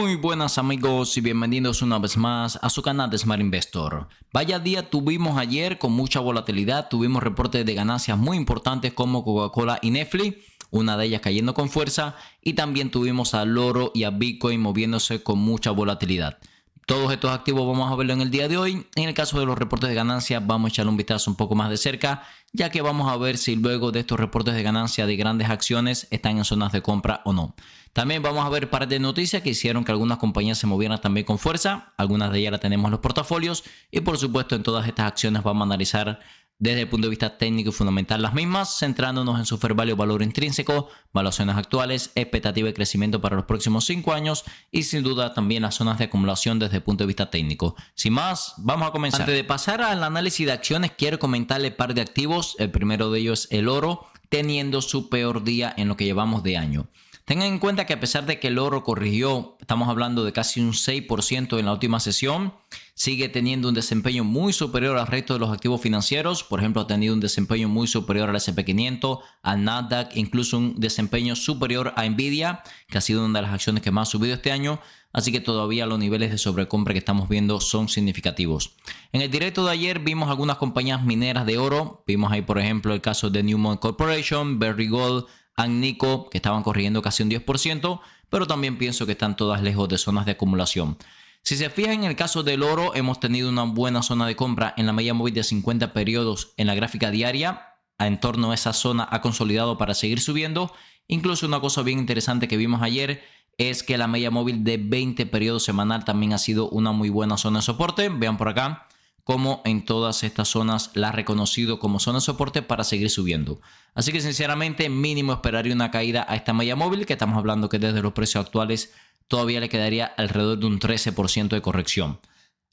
Muy buenas amigos y bienvenidos una vez más a su canal de Smart Investor. Vaya día tuvimos ayer con mucha volatilidad, tuvimos reportes de ganancias muy importantes como Coca-Cola y Netflix, una de ellas cayendo con fuerza, y también tuvimos al oro y a Bitcoin moviéndose con mucha volatilidad. Todos estos activos vamos a verlo en el día de hoy. En el caso de los reportes de ganancias vamos a echarle un vistazo un poco más de cerca, ya que vamos a ver si luego de estos reportes de ganancia de grandes acciones están en zonas de compra o no. También vamos a ver un par de noticias que hicieron que algunas compañías se movieran también con fuerza. Algunas de ellas las tenemos en los portafolios y por supuesto en todas estas acciones vamos a analizar desde el punto de vista técnico y fundamental las mismas, centrándonos en su fair value, valor intrínseco, valuaciones actuales, expectativa de crecimiento para los próximos 5 años y sin duda también las zonas de acumulación desde el punto de vista técnico. Sin más, vamos a comenzar. Antes de pasar al análisis de acciones, quiero comentarle un par de activos. El primero de ellos es el oro, teniendo su peor día en lo que llevamos de año. Tengan en cuenta que a pesar de que el oro corrigió, estamos hablando de casi un 6% en la última sesión, sigue teniendo un desempeño muy superior al resto de los activos financieros. Por ejemplo, ha tenido un desempeño muy superior al S&P 500, al Nasdaq, incluso un desempeño superior a Nvidia, que ha sido una de las acciones que más ha subido este año. Así que todavía los niveles de sobrecompra que estamos viendo son significativos. En el directo de ayer vimos algunas compañías mineras de oro. Vimos ahí, por ejemplo, el caso de Newmont Corporation, Berry Gold, Agnico, que estaban corrigiendo casi un 10%, pero también pienso que están todas lejos de zonas de acumulación. Si se fijan en el caso del oro, hemos tenido una buena zona de compra en la media móvil de 50 periodos en la gráfica diaria. En torno a esa zona ha consolidado para seguir subiendo. Incluso una cosa bien interesante que vimos ayer es que la media móvil de 20 periodos semanal también ha sido una muy buena zona de soporte. Vean por acá cómo en todas estas zonas la ha reconocido como zona de soporte para seguir subiendo. Así que sinceramente mínimo esperaría una caída a esta media móvil, que estamos hablando que desde los precios actuales todavía le quedaría alrededor de un 13% de corrección.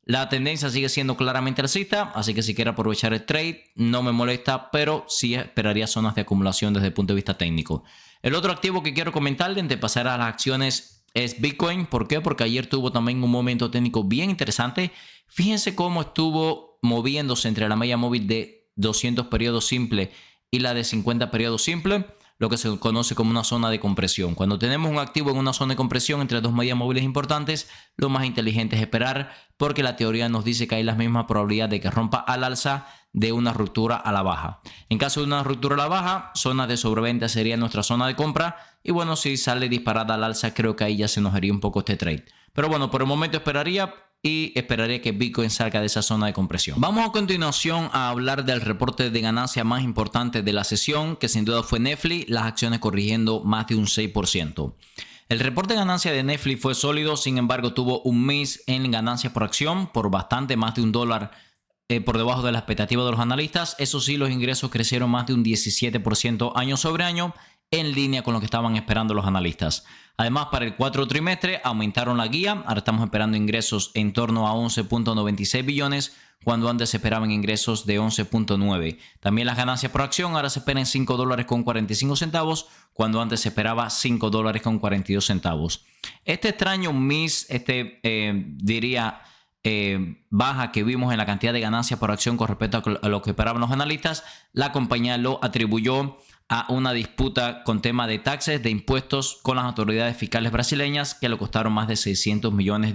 La tendencia sigue siendo claramente alcista, así que si quiere aprovechar el trade no me molesta, pero sí esperaría zonas de acumulación desde el punto de vista técnico. El otro activo que quiero comentarle antes de pasar a las acciones es Bitcoin. ¿Por qué? Porque ayer tuvo también un momento técnico bien interesante. Fíjense cómo estuvo moviéndose entre la media móvil de 200 periodos simple y la de 50 periodos simple, lo que se conoce como una zona de compresión. Cuando tenemos un activo en una zona de compresión entre dos medias móviles importantes, lo más inteligente es esperar, porque la teoría nos dice que hay la misma probabilidad de que rompa al alza de una ruptura a la baja. En caso de una ruptura a la baja, zonas de sobreventa sería nuestra zona de compra. Y bueno, si sale disparada al alza, creo que ahí ya se nos haría un poco este trade. Pero bueno, por el momento esperaría que Bitcoin salga de esa zona de compresión. Vamos a continuación a hablar del reporte de ganancia más importante de la sesión, que sin duda fue Netflix, las acciones corrigiendo más de un 6%. El reporte de ganancia de Netflix fue sólido, sin embargo tuvo un miss en ganancias por acción por bastante, más de $1 por debajo de la expectativa de los analistas. Eso sí, los ingresos crecieron más de un 17% año sobre año, en línea con lo que estaban esperando los analistas. Además, para el cuarto trimestre aumentaron la guía. Ahora estamos esperando ingresos en torno a 11.96 billones, cuando antes se esperaban ingresos de 11.9. También las ganancias por acción ahora se esperan $5.45, cuando antes se esperaba $5.42. Este extraño miss, baja que vimos en la cantidad de ganancias por acción con respecto a lo que esperaban los analistas, la compañía lo atribuyó a una disputa con tema de taxes, de impuestos con las autoridades fiscales brasileñas, que le costaron más de $600 millones.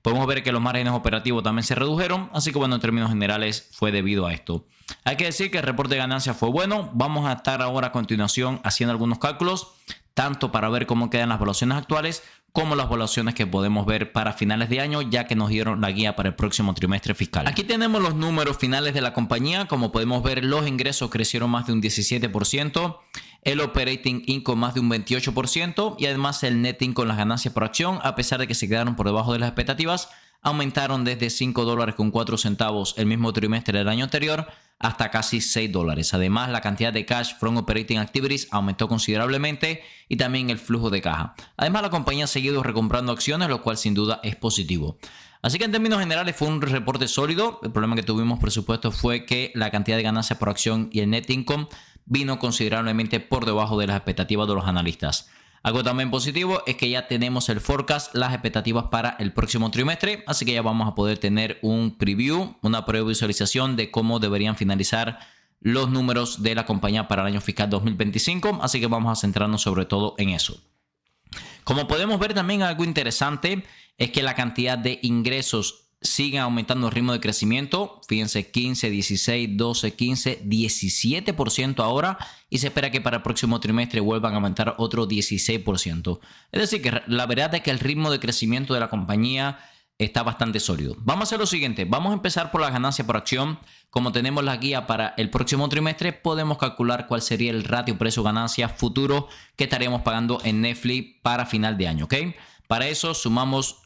Podemos ver que los márgenes operativos también se redujeron, así que bueno, en términos generales fue debido a esto. Hay que decir que el reporte de ganancias fue bueno. Vamos a estar ahora a continuación haciendo algunos cálculos, tanto para ver cómo quedan las evaluaciones actuales, como las evaluaciones que podemos ver para finales de año, ya que nos dieron la guía para el próximo trimestre fiscal. Aquí tenemos los números finales de la compañía. Como podemos ver, los ingresos crecieron más de un 17%, el operating income más de un 28% y además el net income, las ganancias por acción, a pesar de que se quedaron por debajo de las expectativas, aumentaron desde $5.04 el mismo trimestre del año anterior hasta casi $6. Además, la cantidad de cash from operating activities aumentó considerablemente y también el flujo de caja. Además, la compañía ha seguido recomprando acciones, lo cual sin duda es positivo. Así que en términos generales fue un reporte sólido. El problema que tuvimos, por supuesto, fue que la cantidad de ganancias por acción y el net income vino considerablemente por debajo de las expectativas de los analistas. Algo también positivo es que ya tenemos el forecast, las expectativas para el próximo trimestre, así que ya vamos a poder tener un preview, una previsualización de cómo deberían finalizar los números de la compañía para el año fiscal 2025, así que vamos a centrarnos sobre todo en eso. Como podemos ver también algo interesante es que la cantidad de ingresos sigue aumentando el ritmo de crecimiento. Fíjense, 15, 16, 12, 15, 17% ahora y se espera que para el próximo trimestre vuelvan a aumentar otro 16%. Es decir, que la verdad es que el ritmo de crecimiento de la compañía está bastante sólido. Vamos a hacer lo siguiente. Vamos a empezar por la ganancia por acción. Como tenemos la guía para el próximo trimestre, podemos calcular cuál sería el ratio precio-ganancia futuro que estaríamos pagando en Netflix para final de año, ¿ok? Para eso sumamos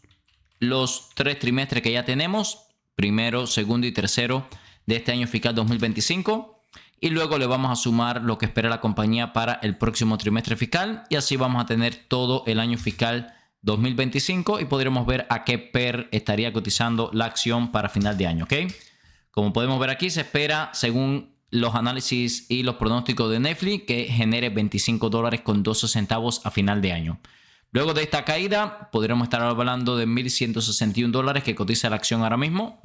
los 3 trimestres que ya tenemos, primero, segundo y tercero de este año fiscal 2025. Y luego le vamos a sumar lo que espera la compañía para el próximo trimestre fiscal. Y así vamos a tener todo el año fiscal 2025 y podremos ver a qué PER estaría cotizando la acción para final de año, ¿ok? Como podemos ver aquí, se espera, según los análisis y los pronósticos de Netflix, que genere $25.12 a final de año. Luego de esta caída, podríamos estar hablando de $1.161 que cotiza la acción ahora mismo.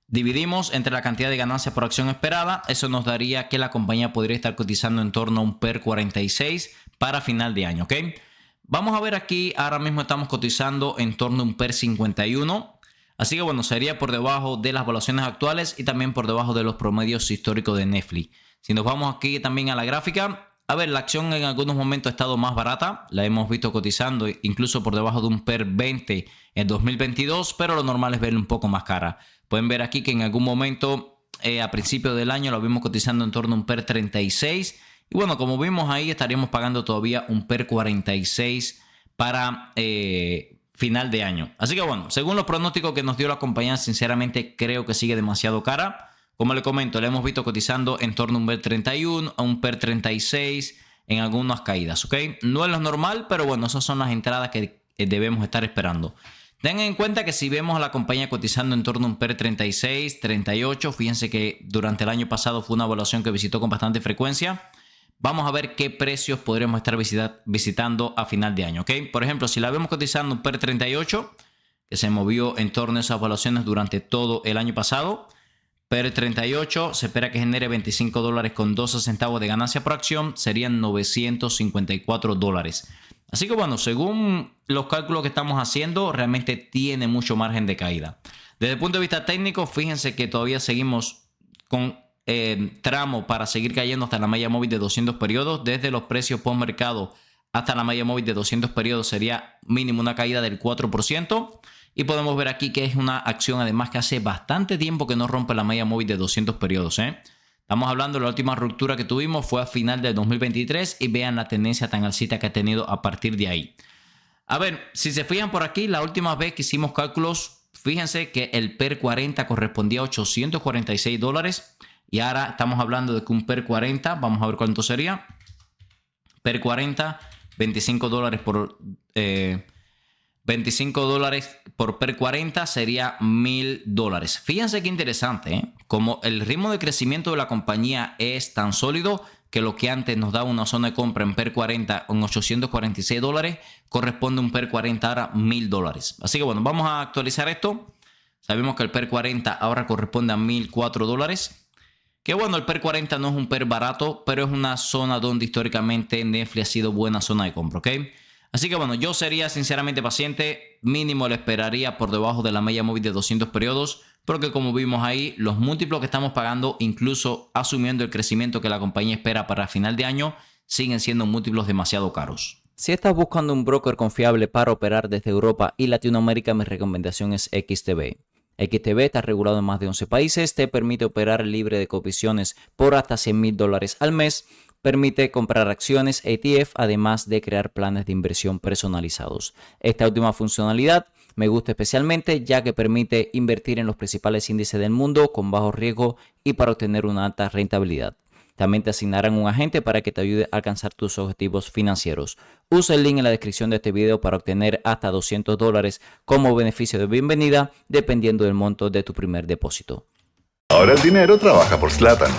Dividimos entre la cantidad de ganancia por acción esperada. Eso nos daría que la compañía podría estar cotizando en torno a un PER 46 para final de año, ¿ok? Vamos a ver aquí, ahora mismo estamos cotizando en torno a un PER 51. Así que bueno, sería por debajo de las evaluaciones actuales y también por debajo de los promedios históricos de Netflix. Si nos vamos aquí también a la gráfica, a ver, la acción en algunos momentos ha estado más barata. La hemos visto cotizando incluso por debajo de un PER 20 en 2022, pero lo normal es verla un poco más cara. Pueden ver aquí que en algún momento a principios del año lo vimos cotizando en torno a un PER 36. Y bueno, como vimos ahí, estaríamos pagando todavía un PER 46 para final de año. Así que bueno, según los pronósticos que nos dio la compañía, sinceramente creo que sigue demasiado cara. Como le comento, le hemos visto cotizando en torno a un PER 31, a un PER 36 en algunas caídas, ¿ok? No es lo normal, pero bueno, esas son las entradas que debemos estar esperando. Tengan en cuenta que si vemos a la compañía cotizando en torno a un PER 36, 38, fíjense que durante el año pasado fue una evaluación que visitó con bastante frecuencia. Vamos a ver qué precios podremos estar visitando a final de año, ¿ok? Por ejemplo, si la vemos cotizando un PER 38, que se movió en torno a esas evaluaciones durante todo el año pasado, PER 38 se espera que genere $25.12 de ganancia por acción, serían $954. Así que bueno, según los cálculos que estamos haciendo, realmente tiene mucho margen de caída. Desde el punto de vista técnico, fíjense que todavía seguimos con tramo para seguir cayendo hasta la media móvil de 200 periodos. Desde los precios post mercado hasta la media móvil de 200 periodos sería mínimo una caída del 4%. Y podemos ver aquí que es una acción además que hace bastante tiempo que no rompe la media móvil de 200 periodos. Estamos hablando de la última ruptura que tuvimos fue a final del 2023 y vean la tendencia tan alcista que ha tenido a partir de ahí. A ver, si se fijan por aquí, la última vez que hicimos cálculos, fíjense que el PER 40 correspondía a $846 y ahora estamos hablando de que un PER 40, vamos a ver cuánto sería. PER 40, $25 por... $25 por PER 40 sería $1.000. Fíjense qué interesante, ¿eh? Como el ritmo de crecimiento de la compañía es tan sólido que lo que antes nos daba una zona de compra en PER 40 en $846, corresponde a un PER 40 ahora $1.000. Así que bueno, vamos a actualizar esto. Sabemos que el PER 40 ahora corresponde a $1.004. Que bueno, el PER 40 no es un PER barato, pero es una zona donde históricamente Netflix ha sido buena zona de compra, ¿ok? Así que bueno, yo sería sinceramente paciente, mínimo le esperaría por debajo de la media móvil de 200 periodos, porque como vimos ahí, los múltiplos que estamos pagando, incluso asumiendo el crecimiento que la compañía espera para final de año, siguen siendo múltiplos demasiado caros. Si estás buscando un broker confiable para operar desde Europa y Latinoamérica, mi recomendación es XTB. XTB está regulado en más de 11 países, te permite operar libre de comisiones por hasta $100,000 al mes, permite comprar acciones ETF, además de crear planes de inversión personalizados. Esta última funcionalidad me gusta especialmente ya que permite invertir en los principales índices del mundo con bajo riesgo y para obtener una alta rentabilidad. También te asignarán un agente para que te ayude a alcanzar tus objetivos financieros. Usa el link en la descripción de este video para obtener hasta $200 como beneficio de bienvenida, dependiendo del monto de tu primer depósito. Ahora el dinero trabaja por Zlatan.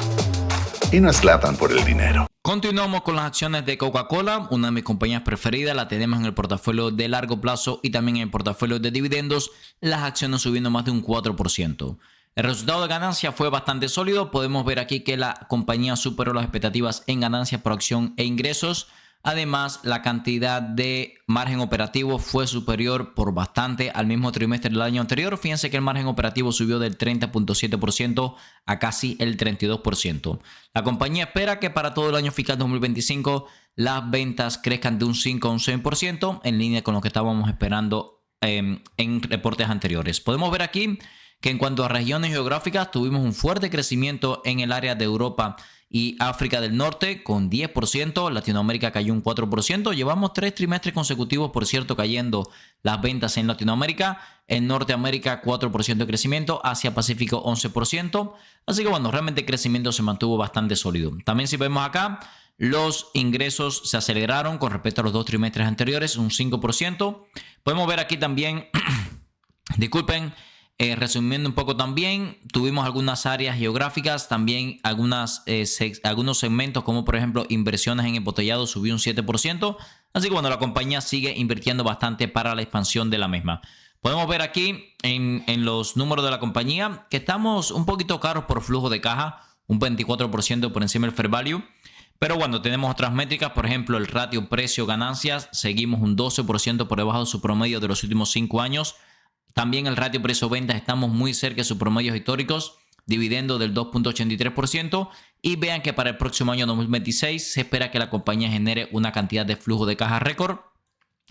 Y no es Zlatan por el dinero. Continuamos con las acciones de Coca-Cola, una de mis compañías preferidas. La tenemos en el portafolio de largo plazo y también en el portafolio de dividendos. Las acciones subiendo más de un 4%. El resultado de ganancia fue bastante sólido. Podemos ver aquí que la compañía superó las expectativas en ganancias por acción e ingresos. Además, la cantidad de margen operativo fue superior por bastante al mismo trimestre del año anterior. Fíjense que el margen operativo subió del 30.7% a casi el 32%. La compañía espera que para todo el año fiscal 2025 las ventas crezcan de un 5 a un 6%, en línea con lo que estábamos esperando en reportes anteriores. Podemos ver aquí que en cuanto a regiones geográficas tuvimos un fuerte crecimiento en el área de Europa y África del Norte con 10%, Latinoamérica cayó un 4%, llevamos 3 trimestres consecutivos, por cierto, cayendo las ventas en Latinoamérica, en Norteamérica 4% de crecimiento, Asia Pacífico 11%, así que bueno, realmente el crecimiento se mantuvo bastante sólido. También si vemos acá, los ingresos se aceleraron con respecto a los 2 trimestres anteriores, un 5%. Podemos ver aquí también, disculpen, resumiendo un poco también, tuvimos algunas áreas geográficas, también algunos segmentos como por ejemplo inversiones en embotellado subió un 7%, así que bueno, la compañía sigue invirtiendo bastante para la expansión de la misma. Podemos ver aquí en los números de la compañía que estamos un poquito caros por flujo de caja, un 24% por encima del fair value. Pero bueno, tenemos otras métricas, por ejemplo, el ratio precio-ganancias, seguimos un 12% por debajo de su promedio de los últimos 5 años. También el ratio precio-ventas estamos muy cerca de sus promedios históricos, dividendo del 2.83%. Y vean que para el próximo año 2026 se espera que la compañía genere una cantidad de flujo de caja récord.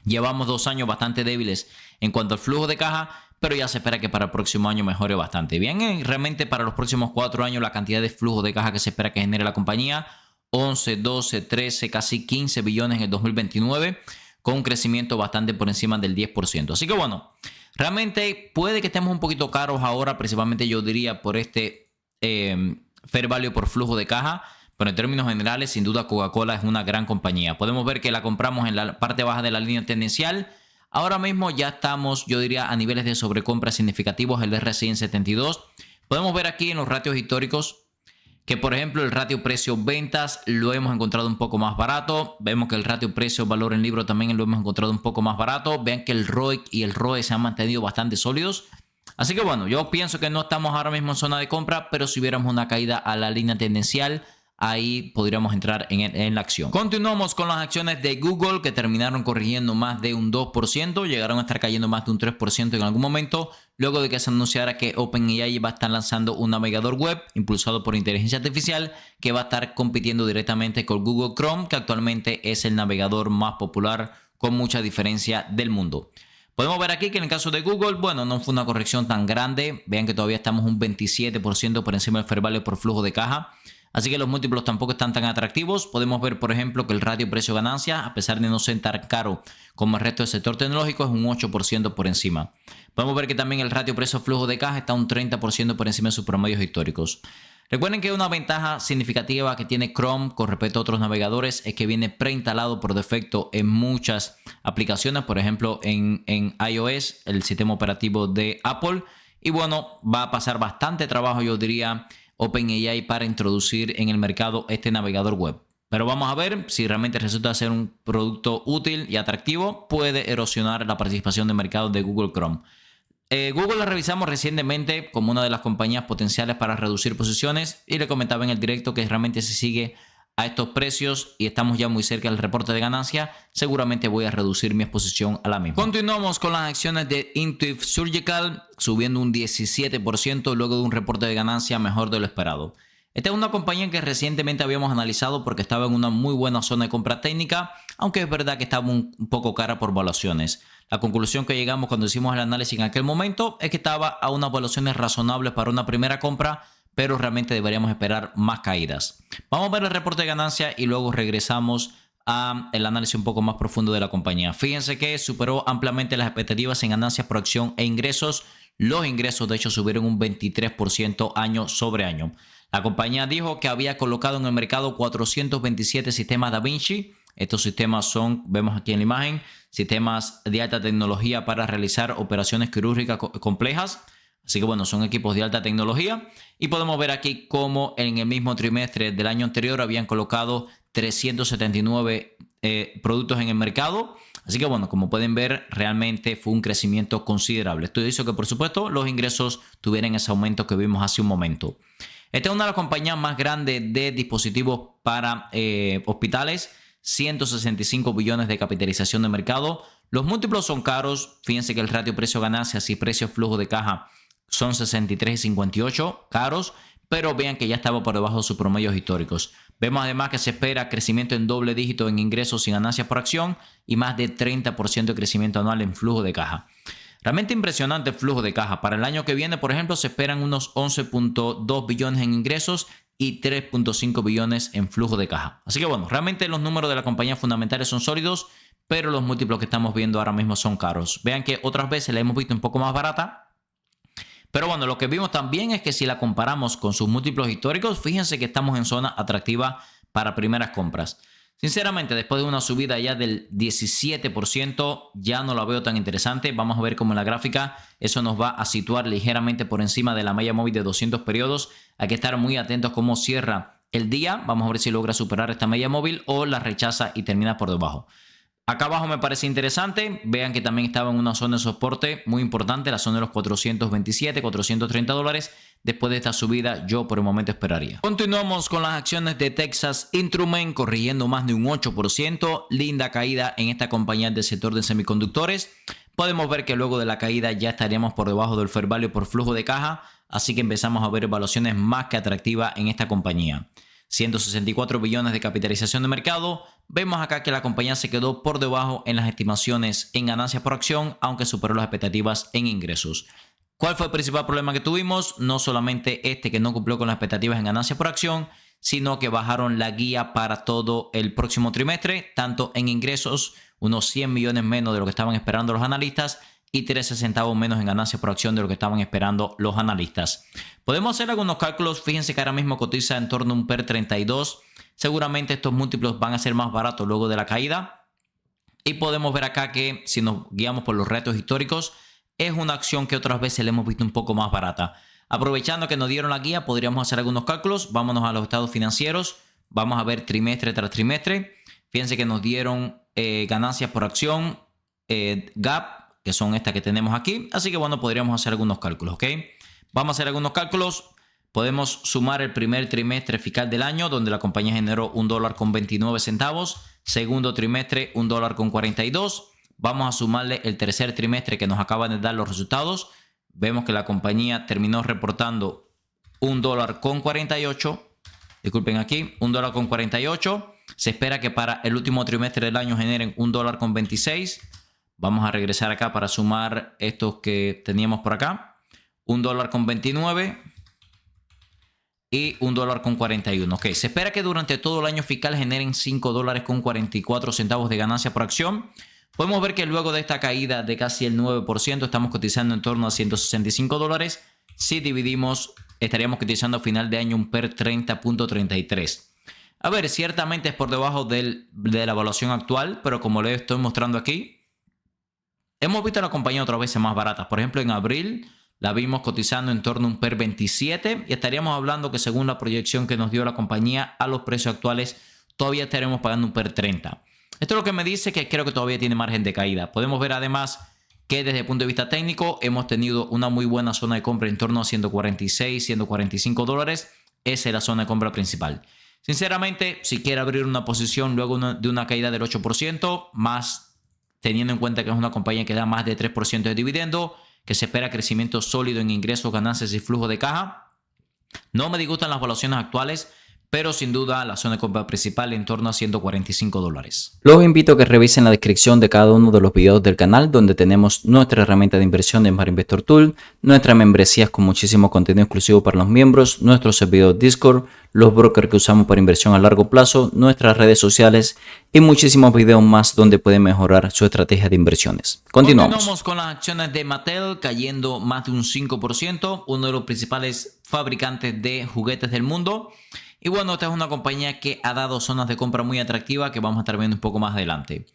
Llevamos 2 años bastante débiles en cuanto al flujo de caja, pero ya se espera que para el próximo año mejore bastante. Bien, realmente para los próximos 4 años la cantidad de flujo de caja que se espera que genere la compañía, 11, 12, 13, casi 15 billones en el 2029, con un crecimiento bastante por encima del 10%. Así que bueno, realmente puede que estemos un poquito caros ahora, principalmente yo diría por este fair value por flujo de caja, pero en términos generales, sin duda Coca-Cola es una gran compañía. Podemos ver que la compramos en la parte baja de la línea tendencial. Ahora mismo ya estamos, yo diría, a niveles de sobrecompra significativos, el RSI en 72. Podemos ver aquí en los ratios históricos que, por ejemplo, el ratio precio-ventas lo hemos encontrado un poco más barato. Vemos que el ratio precio-valor en libro también lo hemos encontrado un poco más barato. Vean que el ROIC y el ROE se han mantenido bastante sólidos. Así que bueno, yo pienso que no estamos ahora mismo en zona de compra, pero si hubiéramos una caída a la línea tendencial, ahí podríamos entrar en la acción. Continuamos con las acciones de Google, que terminaron corrigiendo más de un 2%, llegaron a estar cayendo más de un 3% en algún momento, luego de que se anunciara que OpenAI va a estar lanzando un navegador web impulsado por inteligencia artificial que va a estar compitiendo directamente con Google Chrome, que actualmente es el navegador más popular con mucha diferencia del mundo. Podemos ver aquí que en el caso de Google, bueno, no fue una corrección tan grande. Vean que todavía estamos un 27% por encima del fair value por flujo de caja. Así que los múltiplos tampoco están tan atractivos. Podemos ver, por ejemplo, que el ratio precio-ganancia, a pesar de no ser tan caro como el resto del sector tecnológico, es un 8% por encima. Podemos ver que también el ratio precio-flujo de caja está un 30% por encima de sus promedios históricos. Recuerden que una ventaja significativa que tiene Chrome con respecto a otros navegadores es que viene preinstalado por defecto en muchas aplicaciones, por ejemplo en iOS, el sistema operativo de Apple. Y bueno, va a pasar bastante trabajo, yo diría, OpenAI para introducir en el mercado este navegador web. Pero vamos a ver si realmente resulta ser un producto útil y atractivo. Puede erosionar la participación de mercado de Google Chrome. Google la revisamos recientemente como una de las compañías potenciales para reducir posiciones y le comentaba en el directo que realmente se sigue a estos precios y estamos ya muy cerca del reporte de ganancia, seguramente voy a reducir mi exposición a la misma. Continuamos con las acciones de Intuitive Surgical, subiendo un 17% luego de un reporte de ganancia mejor de lo esperado. Esta es una compañía que recientemente habíamos analizado porque estaba en una muy buena zona de compra técnica, aunque es verdad que estaba un poco cara por valuaciones. La conclusión que llegamos cuando hicimos el análisis en aquel momento es que estaba a unas valuaciones razonables para una primera compra, pero realmente deberíamos esperar más caídas. Vamos a ver el reporte de ganancia y luego regresamos al análisis un poco más profundo de la compañía. Fíjense que superó ampliamente las expectativas en ganancias por acción e ingresos. Los ingresos de hecho subieron un 23% año sobre año. La compañía dijo que había colocado en el mercado 427 sistemas DaVinci. Estos sistemas son, vemos aquí en la imagen, sistemas de alta tecnología para realizar operaciones quirúrgicas complejas. Así que bueno, son equipos de alta tecnología. Y podemos ver aquí cómo en el mismo trimestre del año anterior habían colocado 379 productos en el mercado. Así que bueno, como pueden ver, realmente fue un crecimiento considerable. Esto hizo que, por supuesto, los ingresos tuvieran ese aumento que vimos hace un momento. Esta es una de las compañías más grandes de dispositivos para hospitales. 165 billones de capitalización de mercado. Los múltiplos son caros. Fíjense que el ratio precio-ganancias y precio-flujo de caja son 63 y 58, caros, pero vean que ya estaba por debajo de sus promedios históricos. Vemos además que se espera crecimiento en doble dígito en ingresos y ganancias por acción y más de 30% de crecimiento anual en flujo de caja. Realmente impresionante el flujo de caja. Para el año que viene, por ejemplo, se esperan unos 11.2 billones en ingresos y 3.5 billones en flujo de caja. Así que bueno, realmente los números de la compañía fundamentales son sólidos, pero los múltiplos que estamos viendo ahora mismo son caros. Vean que otras veces la hemos visto un poco más barata. Pero bueno, lo que vimos también es que si la comparamos con sus múltiplos históricos, fíjense que estamos en zona atractiva para primeras compras. Sinceramente, después de una subida ya del 17%, ya no la veo tan interesante. Vamos a ver cómo en la gráfica eso nos va a situar ligeramente por encima de la media móvil de 200 periodos. Hay que estar muy atentos cómo cierra el día. Vamos a ver si logra superar esta media móvil o la rechaza y termina por debajo. Acá abajo me parece interesante. Vean que también estaba en una zona de soporte muy importante, la zona de los 427, 430 dólares. Después de esta subida, yo por el momento esperaría. Continuamos con las acciones de Texas Instruments, corrigiendo más de un 8%. Linda caída en esta compañía del sector de semiconductores. Podemos ver que luego de la caída ya estaríamos por debajo del fair value por flujo de caja. Así que empezamos a ver evaluaciones más que atractivas en esta compañía. 164 billones de capitalización de mercado. Vemos acá que la compañía se quedó por debajo en las estimaciones en ganancias por acción, aunque superó las expectativas en ingresos. ¿Cuál fue el principal problema que tuvimos? No solamente que no cumplió con las expectativas en ganancias por acción, sino que bajaron la guía para todo el próximo trimestre, tanto en ingresos, unos 100 millones menos de lo que estaban esperando los analistas, y 13 centavos menos en ganancias por acción de lo que estaban esperando los analistas. Podemos hacer algunos cálculos. Fíjense que ahora mismo cotiza en torno a un PER 32. Seguramente estos múltiplos van a ser más baratos luego de la caída. Y podemos ver acá que si nos guiamos por los retos históricos, es una acción que otras veces le hemos visto un poco más barata. Aprovechando que nos dieron la guía, podríamos hacer algunos cálculos. Vámonos a los estados financieros. Vamos a ver trimestre tras trimestre. Fíjense que nos dieron ganancias por acción, GAAP, que son estas que tenemos aquí. Así que bueno, podríamos hacer algunos cálculos, ¿ok? Vamos a hacer algunos cálculos. Podemos sumar el primer trimestre fiscal del año, donde la compañía generó $1.29. Segundo trimestre, $1.42. Vamos a sumarle el tercer trimestre que nos acaban de dar los resultados. Vemos que la compañía terminó reportando $1.48. Disculpen aquí, $1.48. Se espera que para el último trimestre del año generen $1.26. Vamos a regresar acá para sumar estos que teníamos por acá. $1.29 y $1.41. Ok, se espera que durante todo el año fiscal generen $5.44 de ganancia por acción. Podemos ver que luego de esta caída de casi el 9%, estamos cotizando en torno a $165. Si dividimos, estaríamos cotizando a final de año un PER 30.33. A ver, ciertamente es por debajo de la evaluación actual, pero como les estoy mostrando aquí, hemos visto a la compañía otras veces más baratas. Por ejemplo, en abril la vimos cotizando en torno a un PER 27 y estaríamos hablando que según la proyección que nos dio la compañía a los precios actuales, todavía estaremos pagando un PER 30. Esto es lo que me dice que creo que todavía tiene margen de caída. Podemos ver además que desde el punto de vista técnico hemos tenido una muy buena zona de compra en torno a 146, 145 dólares. Esa es la zona de compra principal. Sinceramente, si quiere abrir una posición luego de una caída del 8%, más teniendo en cuenta que es una compañía que da más de 3% de dividendo, que se espera crecimiento sólido en ingresos, ganancias y flujo de caja. No me disgustan las valuaciones actuales, pero sin duda la zona de compra principal en torno a $145. Los invito a que revisen la descripción de cada uno de los videos del canal, donde tenemos nuestra herramienta de inversión de Smart Investor Tool, nuestras membresías con muchísimo contenido exclusivo para los miembros, nuestro servidor Discord, los brokers que usamos para inversión a largo plazo, nuestras redes sociales y muchísimos videos más donde pueden mejorar su estrategia de inversiones. Continuamos con las acciones de Mattel cayendo más de un 5%, uno de los principales fabricantes de juguetes del mundo. Y bueno, esta es una compañía que ha dado zonas de compra muy atractivas que vamos a estar viendo un poco más adelante.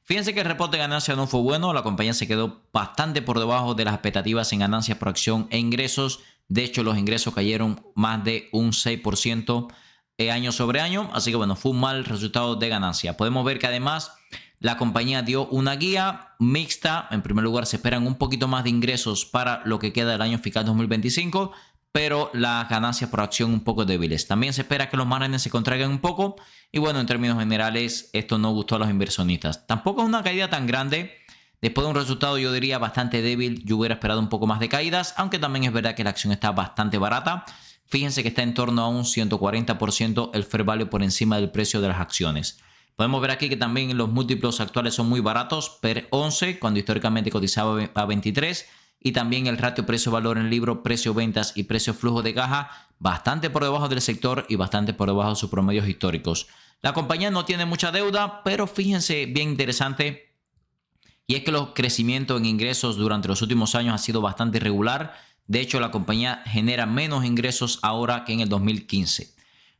Fíjense que el reporte de ganancias no fue bueno. La compañía se quedó bastante por debajo de las expectativas en ganancias por acción e ingresos. De hecho, los ingresos cayeron más de un 6% año sobre año. Así que bueno, fue un mal resultado de ganancia. Podemos ver que además la compañía dio una guía mixta. En primer lugar, se esperan un poquito más de ingresos para lo que queda del año fiscal 2025. pero las ganancias por acción un poco débiles. También se espera que los márgenes se contraigan un poco y bueno, en términos generales esto no gustó a los inversionistas. Tampoco es una caída tan grande. Después de un resultado yo diría bastante débil, yo hubiera esperado un poco más de caídas, aunque también es verdad que la acción está bastante barata. Fíjense que está en torno a un 140% el fair value por encima del precio de las acciones. Podemos ver aquí que también los múltiplos actuales son muy baratos, PER 11, cuando históricamente cotizaba a 23, y también el ratio precio-valor en el libro, precio-ventas y precio-flujo de caja, bastante por debajo del sector y bastante por debajo de sus promedios históricos. La compañía no tiene mucha deuda, pero fíjense, bien interesante, y es que los crecimientos en ingresos durante los últimos años ha sido bastante irregular. De hecho, la compañía genera menos ingresos ahora que en el 2015.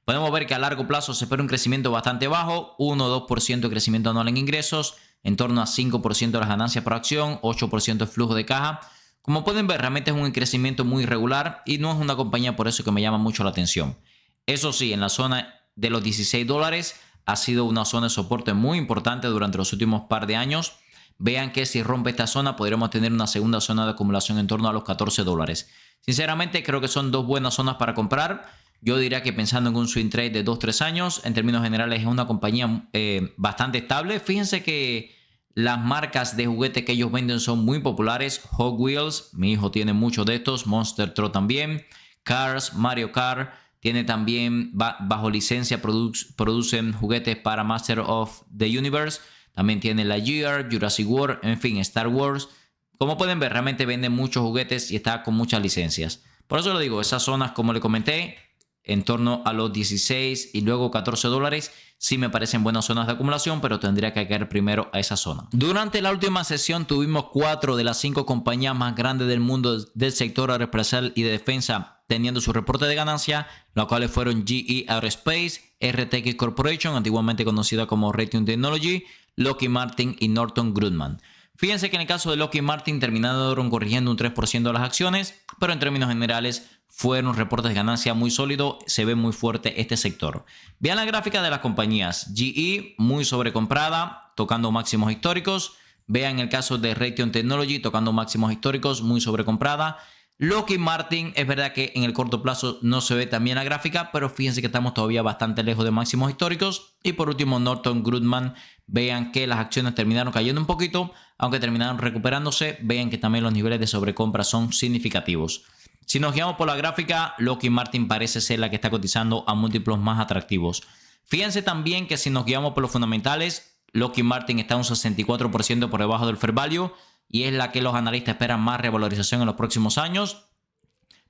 Podemos ver que a largo plazo se espera un crecimiento bastante bajo, 1 o 2% de crecimiento anual en ingresos, en torno a 5% de las ganancias por acción, 8% de flujo de caja. Como pueden ver, realmente es un crecimiento muy irregular y no es una compañía por eso que me llama mucho la atención. Eso sí, en la zona de los $16 ha sido una zona de soporte muy importante durante los últimos par de años. Vean que si rompe esta zona podríamos tener una segunda zona de acumulación en torno a los $14. Sinceramente creo que son dos buenas zonas para comprar. Yo diría que pensando en un swing trade de 2-3 años, en términos generales es una compañía bastante estable. Fíjense que las marcas de juguete que ellos venden son muy populares. Hot Wheels, mi hijo tiene muchos de estos. Monster Truck también. Cars, Mario Kart. Tiene también, bajo licencia, producen juguetes para Master of the Universe. También tiene Lightyear, Jurassic World, en fin, Star Wars. Como pueden ver, realmente venden muchos juguetes y está con muchas licencias. Por eso lo digo, esas zonas, como le comenté, en torno a los 16 y luego $14, sí me parecen buenas zonas de acumulación, pero tendría que caer primero a esa zona. Durante la última sesión tuvimos 4 de las 5 compañías más grandes del mundo del sector aeroespacial y de defensa teniendo su reporte de ganancia, los cuales fueron GE Aerospace, RTX Corporation, antiguamente conocida como Raytheon Technology, Lockheed Martin y Northrop Grumman. Fíjense que en el caso de Lockheed Martin terminaron corrigiendo un 3% de las acciones, pero en términos generales fueron reportes de ganancia muy sólidos, se ve muy fuerte este sector. Vean la gráfica de las compañías. GE muy sobrecomprada, tocando máximos históricos. Vean el caso de Raytheon Technology tocando máximos históricos, muy sobrecomprada. Lockheed Martin, es verdad que en el corto plazo no se ve tan bien la gráfica, pero fíjense que estamos todavía bastante lejos de máximos históricos. Y por último, Northrop Grumman, vean que las acciones terminaron cayendo un poquito, aunque terminaron recuperándose. Vean que también los niveles de sobrecompra son significativos. Si nos guiamos por la gráfica, Lockheed Martin parece ser la que está cotizando a múltiplos más atractivos. Fíjense también que si nos guiamos por los fundamentales, Lockheed Martin está un 64% por debajo del fair value y es la que los analistas esperan más revalorización en los próximos años.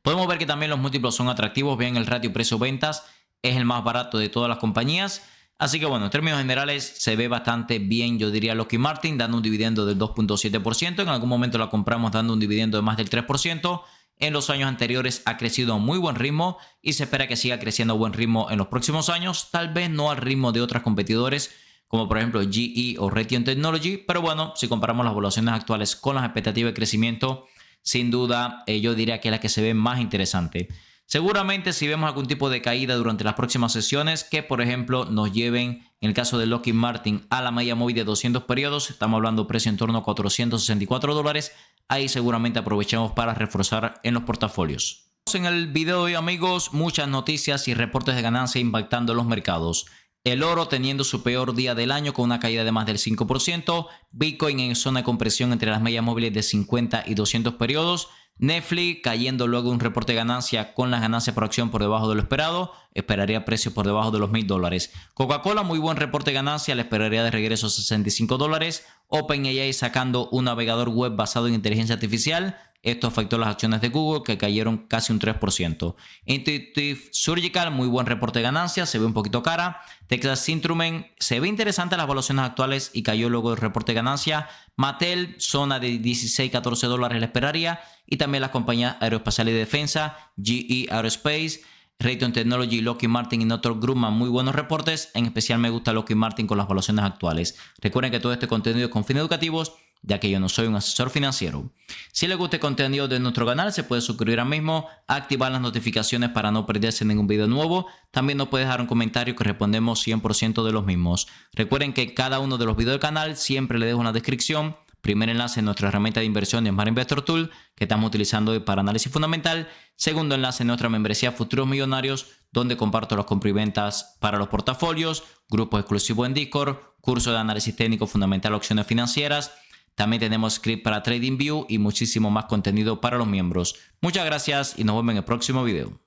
Podemos ver que también los múltiplos son atractivos. Vean el ratio precio-ventas, es el más barato de todas las compañías. Así que bueno, en términos generales se ve bastante bien, yo diría, Lockheed Martin dando un dividendo del 2.7%. En algún momento la compramos dando un dividendo de más del 3%. En los años anteriores ha crecido a muy buen ritmo y se espera que siga creciendo a buen ritmo en los próximos años. Tal vez no al ritmo de otros competidores como por ejemplo GE o Raytheon Technology. Pero bueno, si comparamos las evaluaciones actuales con las expectativas de crecimiento, sin duda yo diría que es la que se ve más interesante. Seguramente si vemos algún tipo de caída durante las próximas sesiones que por ejemplo nos lleven en el caso de Lockheed Martin a la media móvil de 200 periodos, estamos hablando de precio en torno a $464, ahí seguramente aprovechamos para reforzar en los portafolios. En el video de hoy, amigos, muchas noticias y reportes de ganancia impactando los mercados. El oro teniendo su peor día del año con una caída de más del 5%, Bitcoin en zona de compresión entre las medias móviles de 50 y 200 periodos, Netflix cayendo luego un reporte de ganancia con las ganancias por acción por debajo de lo esperado, esperaría precios por debajo de los $1,000. Coca-Cola, muy buen reporte de ganancia, le esperaría de regreso a $65. OpenAI sacando un navegador web basado en inteligencia artificial. Esto afectó las acciones de Google que cayeron casi un 3%. Intuitive Surgical, muy buen reporte de ganancias, se ve un poquito cara. Texas Instruments, se ve interesante las evaluaciones actuales y cayó luego el reporte de ganancia. Mattel, zona de $16-14 le esperaría. Y también las compañías aeroespaciales de defensa, GE Aerospace, Raytheon Technology, Lockheed Martin y Northrop Grumman, muy buenos reportes. En especial me gusta Lockheed Martin con las evaluaciones actuales. Recuerden que todo este contenido es con fines educativos, ya que yo no soy un asesor financiero. Si les gusta el contenido de nuestro canal, se puede suscribir ahora mismo, activar las notificaciones para no perderse ningún video nuevo. También nos puede dejar un comentario que respondemos 100% de los mismos. Recuerden que cada uno de los videos del canal siempre le dejo una descripción Primer enlace en nuestra herramienta de inversión de Smart Investor Tool que estamos utilizando hoy para análisis fundamental. Segundo enlace en nuestra membresía Futuros Millonarios, donde comparto las compras y ventas para los portafolios, grupos exclusivos en Discord, curso de análisis técnico fundamental, opciones financieras. También tenemos script para TradingView y muchísimo más contenido para los miembros. Muchas gracias y nos vemos en el próximo video.